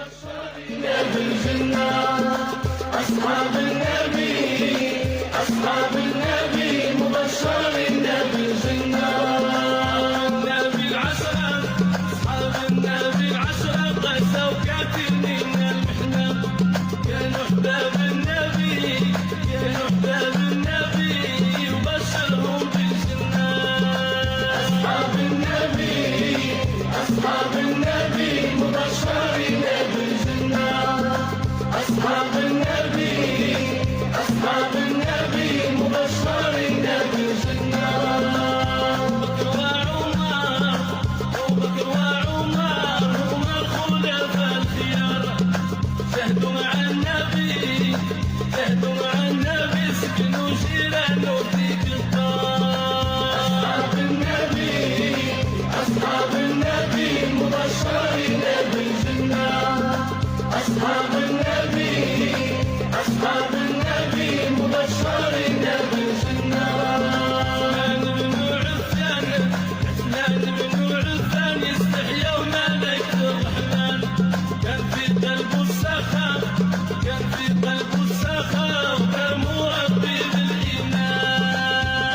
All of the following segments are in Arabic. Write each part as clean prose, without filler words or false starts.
مبشرين بالجنة أصحاب النبي، أصحاب النبي مبشرين بالجنة. النبي العشرة، أصحاب النبي العشرة قسوا كافر من المحنة، كانوا أحباب النبي، كانوا أحباب النبي يبشرهم بالجنة. أصحاب النبي، أصحاب النبي مبشرين بالجنة. أصحاب النبي، أصحاب النبي مبشرين بالجنة. أبو بكر وعمر هم الخلفاء الخيار، جاهدوا مع النبي، جاهدوا مع النبي سكنوا جيرانه في الدار. أصحاب النبي، أصحاب النبي مبشرين بالجنة. أصحاب النبي، أصحاب النبي مبشرين بالجنة. عثمان بن عفان يستحيوا ملائكة الرحمن، كان في قلبه السخاء، كان في قلبه السخاء وكان مربي بالإيمان.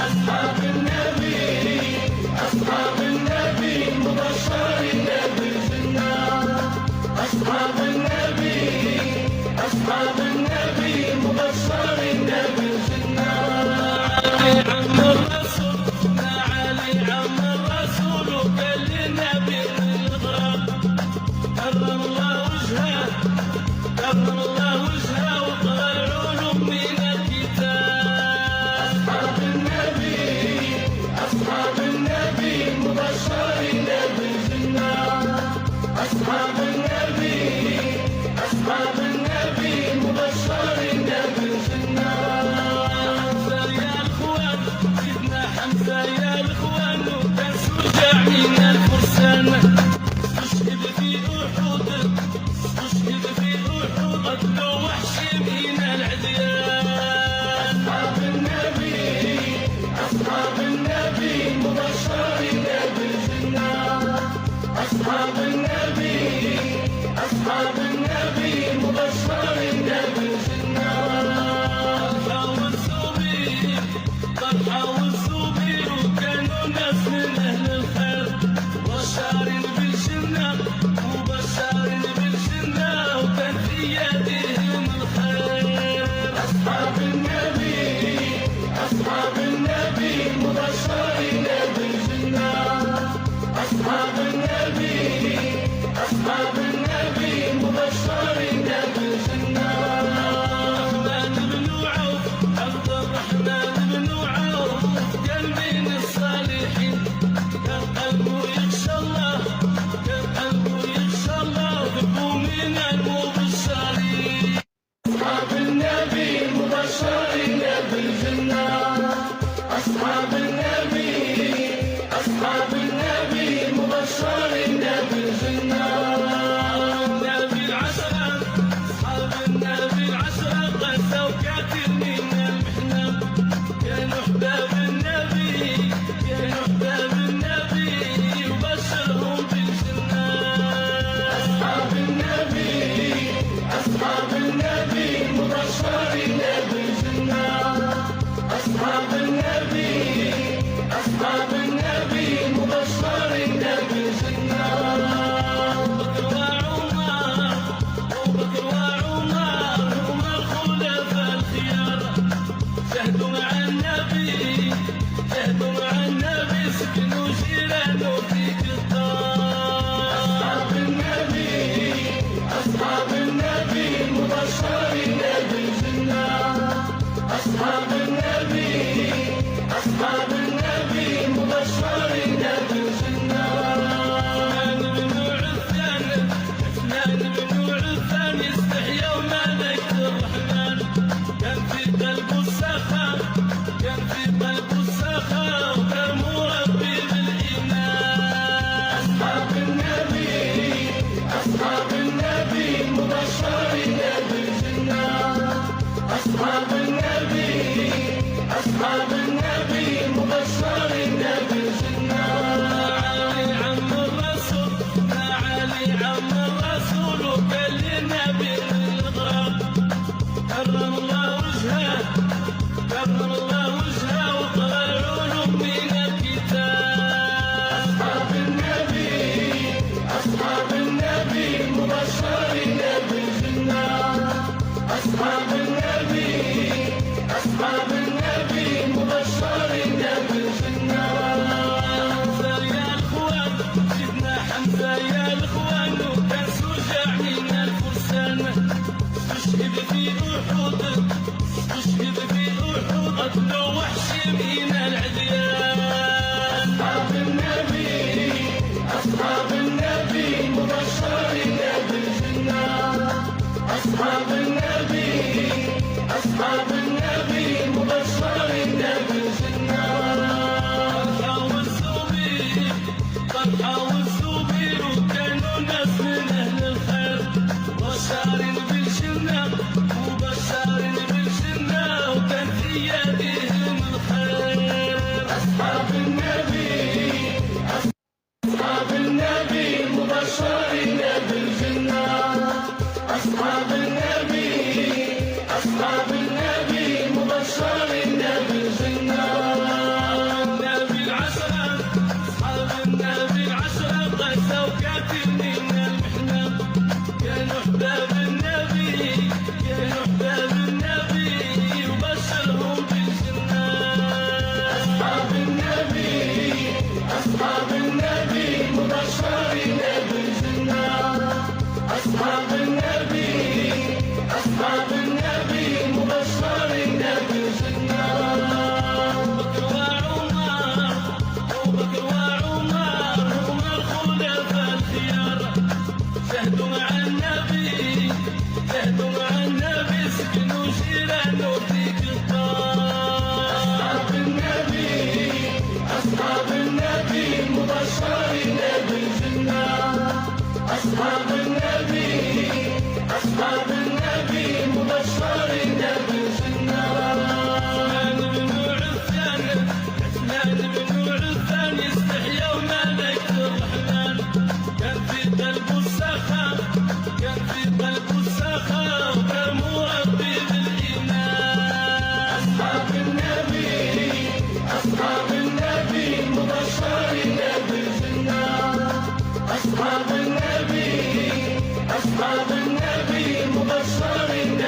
أصحاب النبي، أصحاب النبي مبشرين بالجنة. أصحاب النبي، أصحاب النبي مبشرين بالجنة. علي عم الرسول، علي عم الرسول وقال للنبي الغرام، كرم الله وجهه، كرم الله وجهه وقرأ العلوم من الكتاب. أصحاب النبي، أصحاب النبي مبشرين بالجنة. أصحاب النبي، أصحاب النبي مبشرين بالجنة. حمزة يا الإخوان، سيدنا حمزة يا الإخوان وكان شجاع من الفرسان، استشهد في أحد، استشهد في أحد قتلوا وحش من العديان. أصحاب النبي، أصحاب النبي مبشرين بالجنة. أصحاب النبي، أصحاب النبي مبشرين بالجنة. طلحة والزبير، طلحة والزبير وكانوا ناس من أهل الخير، مبشرين بالجنة، مبشرين بالجنة وكان في يدهم الخير. أصحاب النبي، أصحاب النبي مبشرين بالجنة. أصحاب النبي، أصحاب النبي مبشرين بالجنة. استشهد في أحد، استشهد في أحد، قتلوا وحش من العديان. أصحاب النبي، أصحاب النبي مبشرين بالجنة. أصحاب النبي، أصحاب النبي مبشرين بالجنة. طلحة والزبير، طلحة والزبير كانوا ناس من أهل الخير، مبشرين بالجنة، مبشرين بالجنة، وكان في يدهم الخير. أصحاب النبي، أصحاب النبي مبشرين بالجنة. أصحاب النبي، أصحاب النبي مبشرين بالجنة. النبي العشرة، أصحاب النبي العشرة قسوا كافر من المحنة، كانوا أحباب النبي، كانوا أحباب النبي يبشرهم بالجنة. أصحاب النبي، أصحاب النبي مبشرين بالجنة. أصحاب النبي، أصحاب النبي مبشرين بالجنة. أبو بكر وعمر، أبو بكر وعمر هم الخلفاء الخيار، شهدوا مع النبي، شهدوا مع النبي، سكنوا جيرانه في قطار. أصحاب النبي، أصحاب النبي مبشرين بالجنة. أصحاب النبي، أصحاب النبي مبشرين بالجنة. عثمان بن عفان، عثمان بن عفان يستحيا ملك الرحمن، كان في قلبه السخاء، كان في قلبه السخاء، وكان مربي بالإيمان. أصحاب النبي، أصحاب النبي مبشرين بالجنة. أصحاب النبي، أصحاب النبي مبشرين